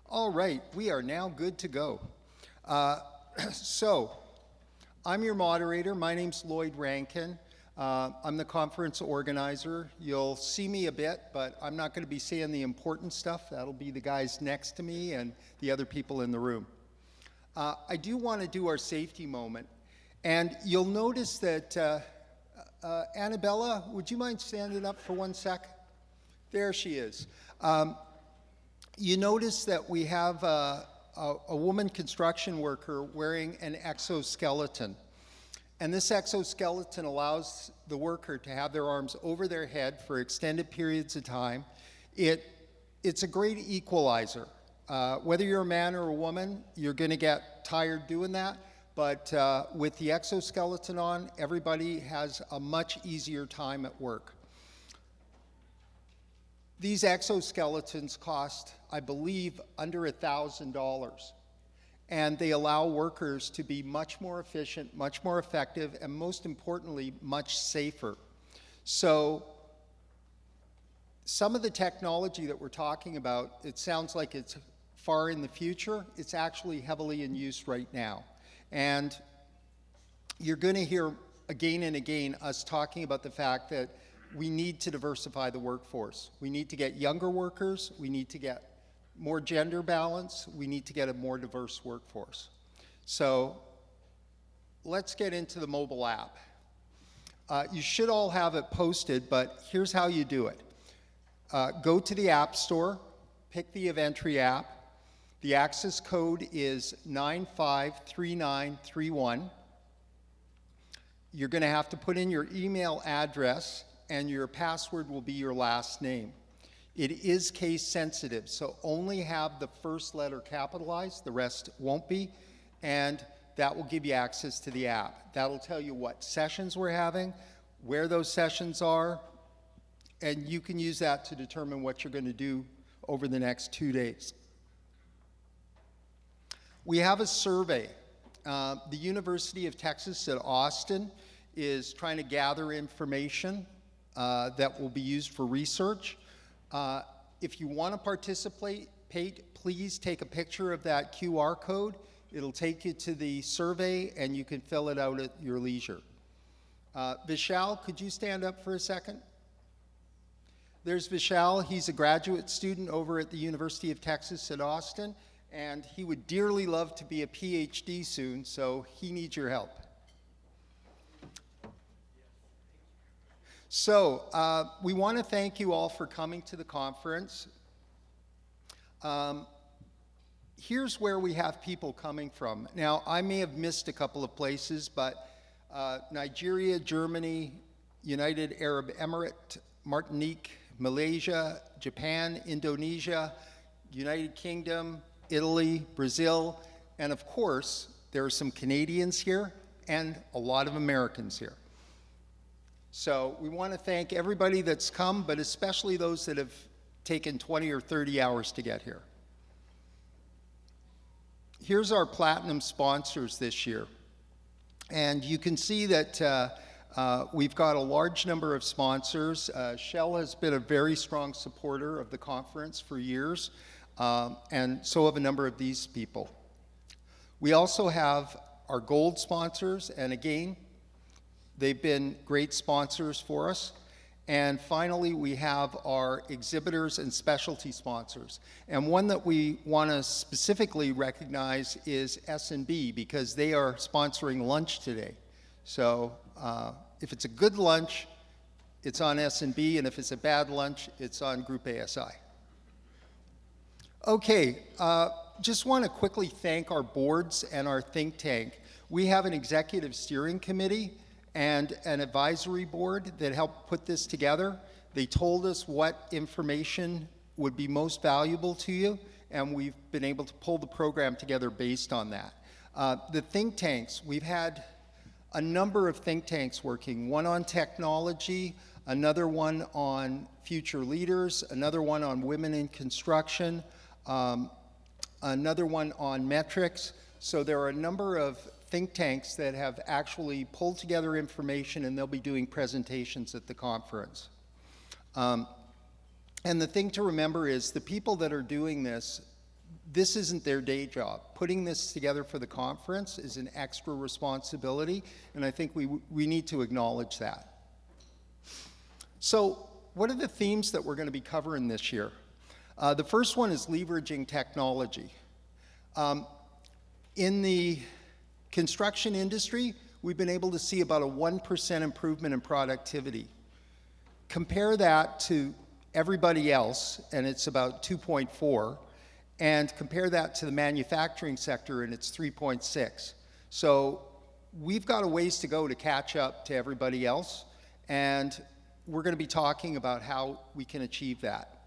All right, we are now good to go. So, I'm your moderator. My name's Lloyd Rankin. I'm the conference organizer. You'll see me a bit, but I'm not going to be saying the important stuff. That'll be the guys next to me and the other people in the room. I do want to do our safety moment. And you'll notice that, Annabella, would you mind standing up for 1 sec? There she is. You notice that we have a woman construction worker wearing an exoskeleton. And this exoskeleton allows the worker to have their arms over their head for extended periods of time. It's a great equalizer. Whether you're a man or a woman, you're going to get tired doing that. But with the exoskeleton on, everybody has a much easier time at work. These exoskeletons cost, I believe, under $1,000. And they allow workers to be much more efficient, much more effective, and most importantly, much safer. So some of the technology that we're talking about, it sounds like it's far in the future. It's actually heavily in use right now. And you're going to hear again and again us talking about the fact that we need to diversify the workforce. We need to get younger workers. We need to get more gender balance. We need to get a more diverse workforce. So let's get into the mobile app. You should all have it posted, but here's how you do it. Go to the App Store, pick the Eventry app. The access code is 953931. You're going to have to put in your email address, and your password will be your last name. It is case sensitive, so only have the first letter capitalized, the rest won't be, and that will give you access to the app. That'll tell you what sessions we're having, where those sessions are, and you can use that to determine what you're going to do over the next 2 days. We have a survey. The University of Texas at Austin is trying to gather information that will be used for research. If you want to participate, please take a picture of that QR code. It'll take you to the survey, and you can fill it out at your leisure. Vishal, could you stand up for a second? There's Vishal. He's a graduate student over at the University of Texas at Austin, and he would dearly love to be a PhD soon, so he needs your help. So we want to thank you all for coming to the conference. Here's where we have people coming from. Now, I may have missed a couple of places, but Nigeria, Germany, United Arab Emirates, Martinique, Malaysia, Japan, Indonesia, United Kingdom, Italy, Brazil, and of course, there are some Canadians here and a lot of Americans here. So we want to thank everybody that's come, but especially those that have taken 20 or 30 hours to get here. Here's our platinum sponsors this year. And you can see that we've got a large number of sponsors. Shell has been a very strong supporter of the conference for years, and so have a number of these people. We also have our gold sponsors, and again, they've been great sponsors for us. And finally, we have our exhibitors and specialty sponsors. And one that we want to specifically recognize is S&B, because they are sponsoring lunch today. So if it's a good lunch, it's on S&B, and if it's a bad lunch, it's on Group ASI. Okay, just want to quickly thank our boards and our think tank. We have an executive steering committee and an advisory board that helped put this together. They told us what information would be most valuable to you, and we've been able to pull the program together based on that. The think tanks, we've had a number of think tanks working, one on technology, another one on future leaders, another one on women in construction, another one on metrics. So there are a number of think tanks that have actually pulled together information, and they'll be doing presentations at the conference. And the thing to remember is the people that are doing this, this isn't their day job. Putting this together for the conference is an extra responsibility, and I think we need to acknowledge that. So what are the themes that we're going to be covering this year? The first one is leveraging technology. In the construction industry, we've been able to see about a 1% improvement in productivity. Compare that to everybody else, and it's about 2.4, and compare that to the manufacturing sector, and it's 3.6. So we've got a ways to go to catch up to everybody else, and we're going to be talking about how we can achieve that.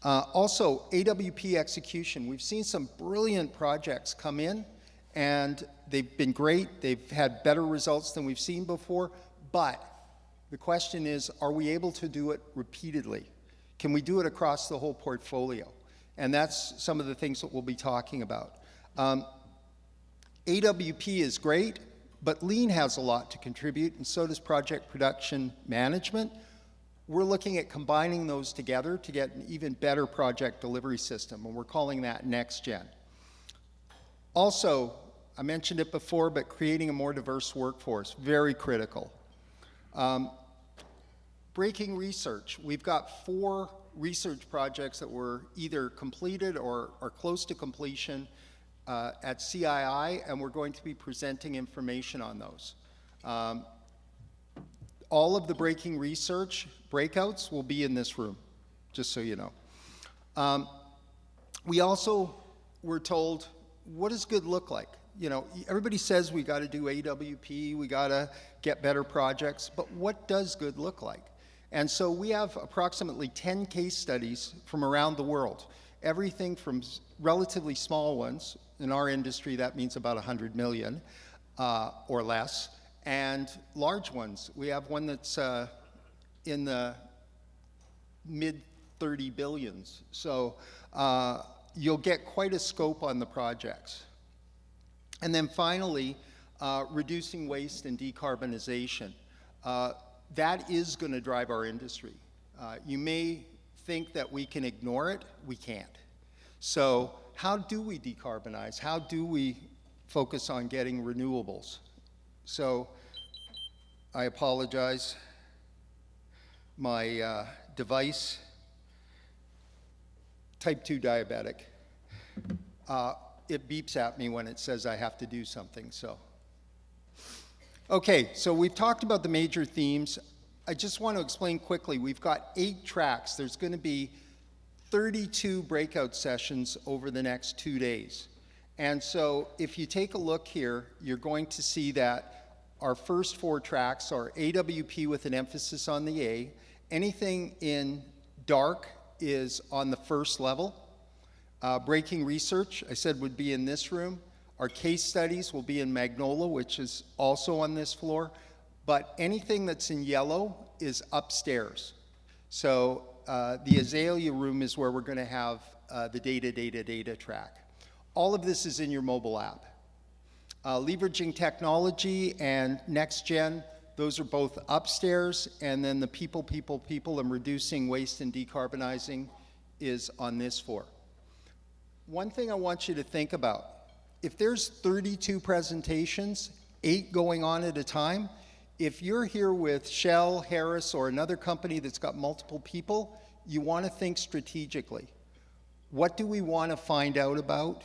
Also, AWP execution. We've seen some brilliant projects come in, and they've been great. They've had better results than we've seen before, but the question is, are we able to do it repeatedly? Can we do it across the whole portfolio? And that's some of the things that we'll be talking about. AWP is great, but Lean has a lot to contribute, and so does project production management. We're looking at combining those together to get an even better project delivery system, and we're calling that Next Gen. Also, I mentioned it before, but creating a more diverse workforce, very critical. Breaking research. We've got 4 research projects that were either completed or are close to completion at CII, and we're going to be presenting information on those. All of the breaking research breakouts will be in this room, just so you know. We also were told, what does good look like? You know, everybody says we got to do AWP, we got to get better projects, but what does good look like? And so we have approximately 10 case studies from around the world. Everything from relatively small ones, in our industry that means about 100 million or less, and large ones. We have one that's in the mid 30 billions. So you'll get quite a scope on the projects. And then finally, reducing waste and decarbonization. That is going to drive our industry. You may think that we can ignore it. We can't. So how do we decarbonize? How do we focus on getting renewables? So I apologize. My device, type 2 diabetic, it beeps at me when it says I have to do something, so. Okay, so we've talked about the major themes. I just want to explain quickly, we've got 8 tracks. There's going to be 32 breakout sessions over the next 2 days. And so if you take a look here, you're going to see that our first 4 tracks are AWP with an emphasis on the A. Anything in dark is on the first level. Breaking research, I said, would be in this room. Our case studies will be in Magnolia, which is also on this floor. But anything that's in yellow is upstairs. So the Azalea room is where we're going to have the data track. All of this is in your mobile app. Leveraging technology and Next Gen, those are both upstairs, and then the people, and reducing waste and decarbonizing is on this floor. One thing I want you to think about, if there's 32 presentations, 8 going on at a time, if you're here with Shell, Harris, or another company that's got multiple people, you want to think strategically. What do we want to find out about,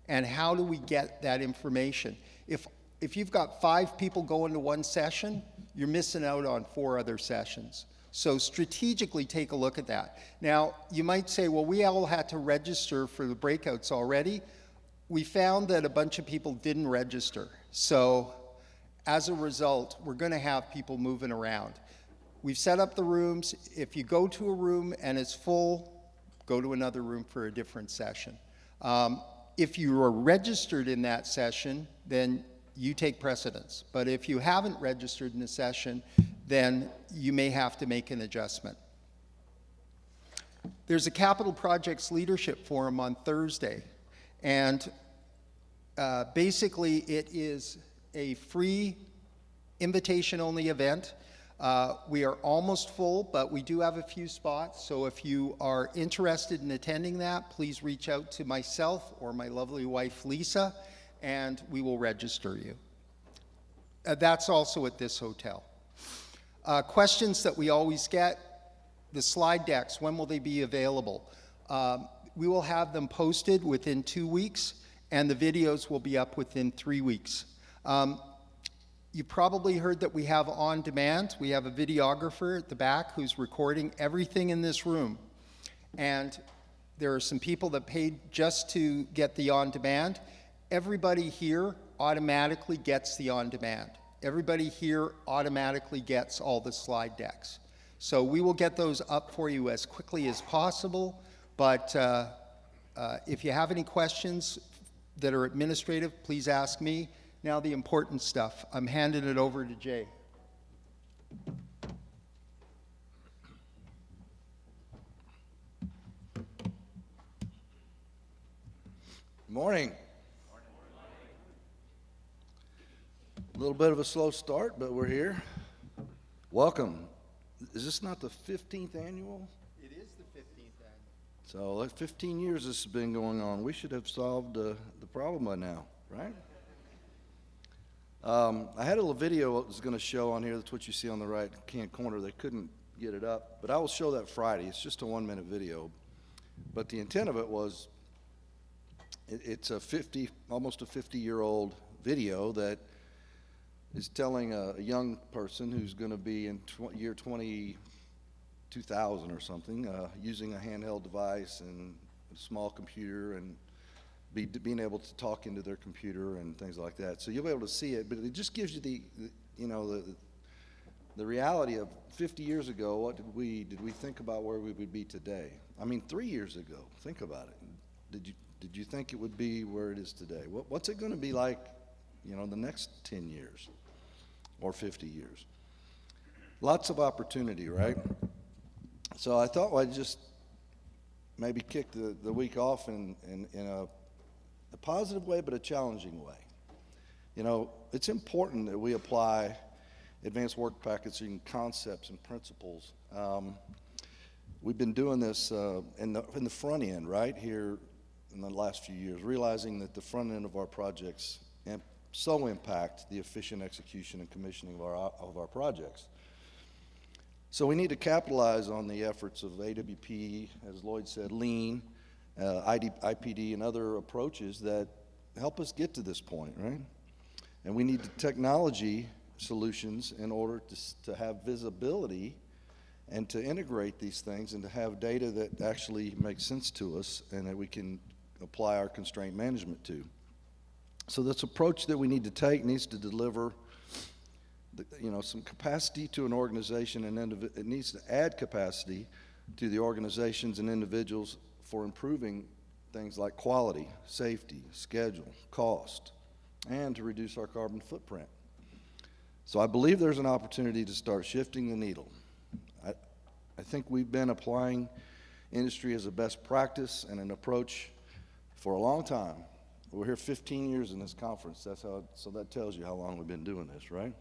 and how do we get that information? If you've got 5 people going to one session, you're missing out on 4 other sessions. So strategically take a look at that. Now, you might say, well, we all had to register for the breakouts already. We found that a bunch of people didn't register. So as a result, we're going to have people moving around. We've set up the rooms. If you go to a room and it's full, go to another room for a different session. If you are registered in that session, then you take precedence. But if you haven't registered in a session, then you may have to make an adjustment. There's a Capital Projects Leadership Forum on Thursday, and basically it is a free invitation-only event. We are almost full, but we do have a few spots. So if you are interested in attending that, please reach out to myself or my lovely wife, Lisa, and we will register you. That's also at this hotel. Questions that we always get, the slide decks, when will they be available? We will have them posted within 2 weeks, and the videos will be up within 3 weeks. You probably heard that we have on demand. We have a videographer at the back who's recording everything in this room. And there are some people that paid just to get the on demand. Everybody here automatically gets the on demand. Everybody here automatically gets all the slide decks. So we will get those up for you as quickly as possible. But if you have any questions that are administrative, please ask me. Now the important stuff. I'm handing it over to Jay. Morning. A little bit of a slow start, but we're here. Welcome. Is this not the 15th annual? It is the 15th annual. So like 15 years this has been going on. We should have solved the problem by now, right? I had a little video I was going to show on here. That's what you see on the right-hand corner. They couldn't get it up, but I will show that Friday. It's just a 1-minute video. But the intent of it was, it's almost a 50-year-old video that is telling a young person who's going to be in year 2000 or something, using a handheld device and a small computer and being able to talk into their computer and things like that. So you'll be able to see it, but it just gives you the reality of 50 years ago. What did we think about where we would be today? I mean, 3 years ago, think about it. Did you think it would be where it is today? What's it going to be like, the next 10 years or 50 years? Lots of opportunity, right? So I thought I'd just maybe kick the week off in a positive way, but a challenging way. It's important that we apply advanced work packaging concepts and principles. We've been doing this in the front end, right here in the last few years, realizing that the front end of our projects so impact the efficient execution and commissioning of our projects. So we need to capitalize on the efforts of AWP, as Lloyd said, Lean, IPD, and other approaches that help us get to this point, right? And we need the technology solutions in order to have visibility and to integrate these things and to have data that actually makes sense to us and that we can apply our constraint management to. So this approach that we need to take needs to deliver some capacity to an organization, and it needs to add capacity to the organizations and individuals for improving things like quality, safety, schedule, cost, and to reduce our carbon footprint. So I believe there's an opportunity to start shifting the needle. I think we've been applying industry as a best practice and an approach for a long time. We're here 15 years in this conference. So that tells you how long we've been doing this, right?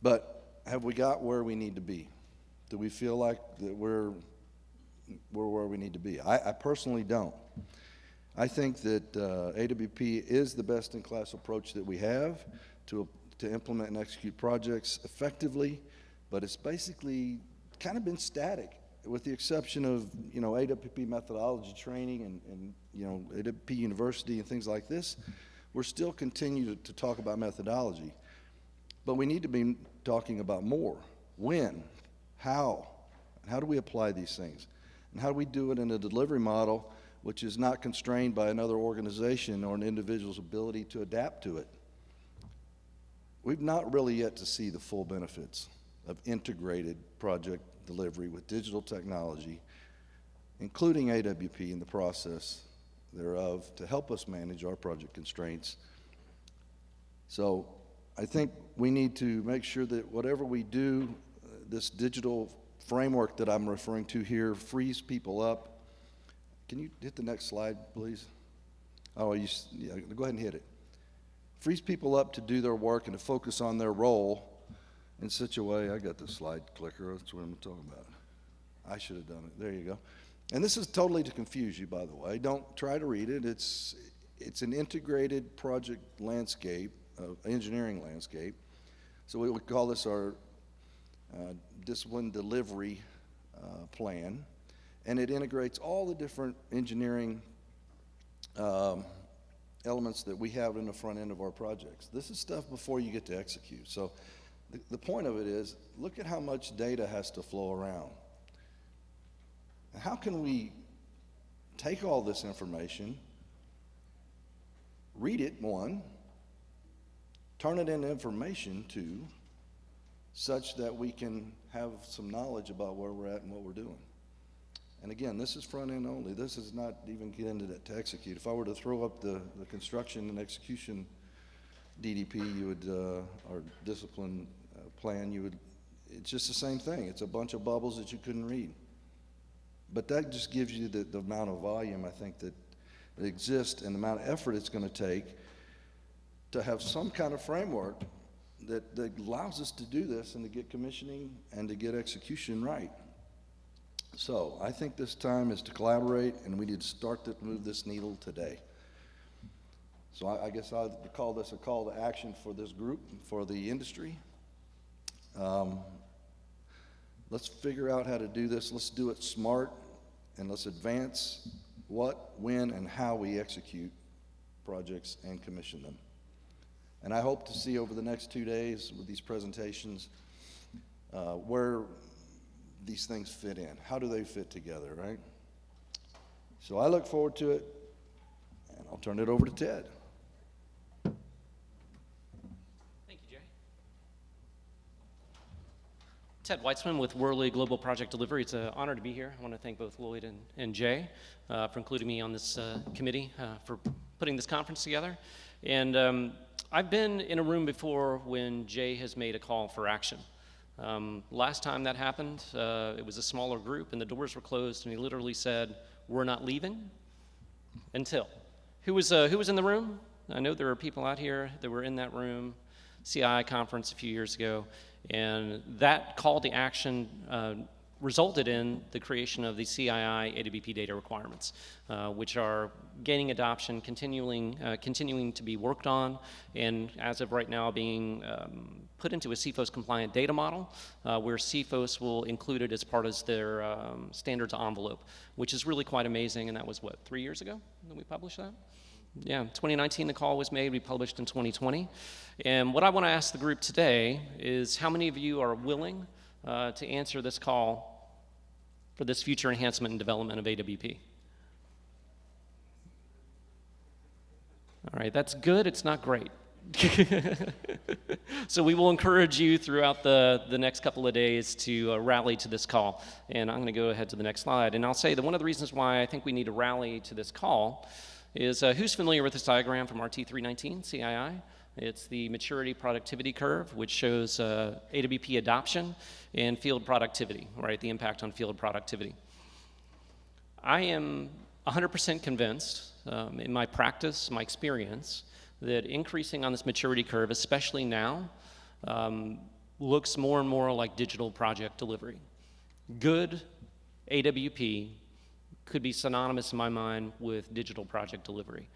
But have we got where we need to be? Do we feel like that we're where we need to be? I personally don't. I think that AWP is the best-in-class approach that we have to implement and execute projects effectively, but it's basically kind of been static, with the exception of AWP methodology training and AWP University and things like this. We're still continuing to talk about methodology, but we need to be talking about more. When? How? How do we apply these things? And how do we do it in a delivery model which is not constrained by another organization or an individual's ability to adapt to it? We've not really yet to see the full benefits of integrated project delivery with digital technology, including AWP in the process thereof, to help us manage our project constraints. So I think we need to make sure that whatever we do, this digital framework that I'm referring to here frees people up. Can you hit the next slide, please? Oh, yeah, go ahead and hit it. Frees people up to do their work and to focus on their role in such a way, I got the slide clicker, that's what I'm talking about. I should have done it, there you go. And this is totally to confuse you, by the way. Don't try to read it. It's an integrated project landscape, engineering landscape. So we would call this our discipline delivery plan. And it integrates all the different engineering elements that we have in the front end of our projects. This is stuff before you get to execute. So the point of it is, look at how much data has to flow around. And how can we take all this information, read it, one, turn it into information, two, such that we can have some knowledge about where we're at and what we're doing. And again, this is front end only. This is not even get into that to execute. If I were to throw up the construction and execution DDP, you would, or discipline plan, you would, it's just the same thing. It's a bunch of bubbles that you couldn't read. But that just gives you the amount of volume, I think, that exists and the amount of effort it's going to take to have some kind of framework that allows us to do this and to get commissioning and to get execution right. So I think this time is to collaborate, and we need to start to move this needle today. So I guess I'll call this a call to action for this group, for the industry. Let's figure out how to do this. Let's do it smart, and let's advance what, when, and how we execute projects and commission them. And I hope to see over the next 2 days with these presentations where these things fit in. How do they fit together, right? So I look forward to it, and I'll turn it over to Ted. Thank you, Jay. Ted Weitzman with Worley Global Project Delivery. It's an honor to be here. I want to thank both Lloyd and Jay for including me on this committee, for putting this conference together. And I've been in a room before when Jay has made a call for action. Last time that happened, it was a smaller group, and the doors were closed, and he literally said, "We're not leaving until." Who was in the room? I know there are people out here that were in that room, CII conference a few years ago, and that call to action resulted in the creation of the CII AWP data requirements, which are gaining adoption, continuing to be worked on, and as of right now being put into a CFOS compliant data model, where CFOS will include it as part of their standards envelope, which is really quite amazing. And that was what, 3 years ago that we published that? Yeah, 2019 the call was made. We published in 2020. And what I want to ask the group today is how many of you are willing to answer this call for this future enhancement and development of AWP? All right, that's good. It's not great. So we will encourage you throughout the next couple of days to rally to this call. And I'm going to go ahead to the next slide. And I'll say that one of the reasons why I think we need to rally to this call is who's familiar with this diagram from RT319 CII? It's the maturity productivity curve, which shows AWP adoption and field productivity, right? The impact on field productivity. I am 100% convinced in my practice, my experience, that increasing on this maturity curve, especially now, looks more and more like digital project delivery. Good AWP could be synonymous in my mind with digital project delivery,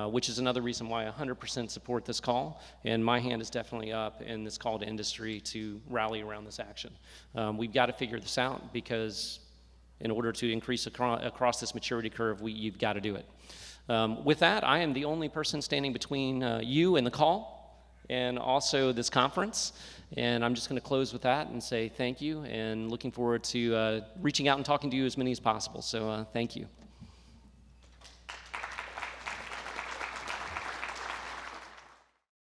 which is another reason why I 100% support this call, and my hand is definitely up in this call to industry to rally around this action. We've got to figure this out, because in order to increase across this maturity curve, you've got to do it. With that, I am the only person standing between you and the call and also this conference, and I'm just going to close with that and say thank you, and looking forward to reaching out and talking to you as many as possible. So thank you.